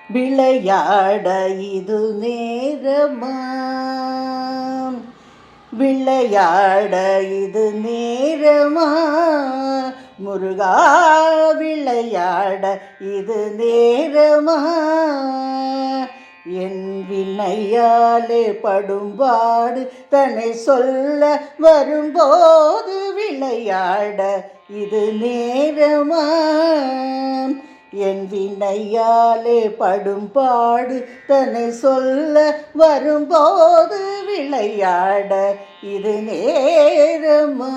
விளையாட இது நேரமா, விளையாட இது நேரமா, முருகா விளையாட இது நேரமா, என் வினையாலே படும்பாடு தன்னை சொல்ல வரும்போது விளையாட இது நேரமா, என் வினையாலே படும்பாடு தன்னை சொல்ல வரும்போது விளையாட இது நேரமா.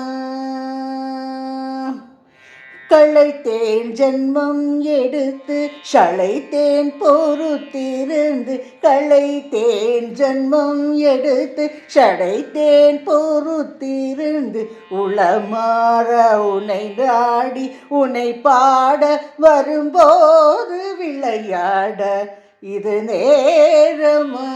களைத்தேன் ஜென்மம் எடுத்து சளைத்தேன் பொறுத்திருந்து, களைத்தேன் ஜென்மம் எடுத்து சளைத்தேன் பொறுத்திருந்து, உளமாற உனை நாடி உனை பாட வரும்போது விளையாட இது நேரமா.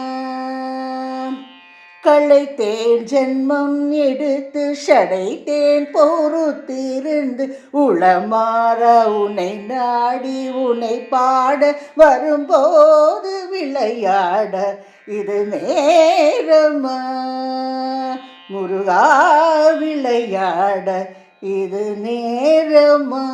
களைத்தேன் ஜென்மம் எடுத்து சடைத்தேன் பொறுத்திருந்து, உளமாற உனை நாடி உனை பாட வரும்போது விளையாட இது நேரமா, முருகா விளையாட இது நேரமா.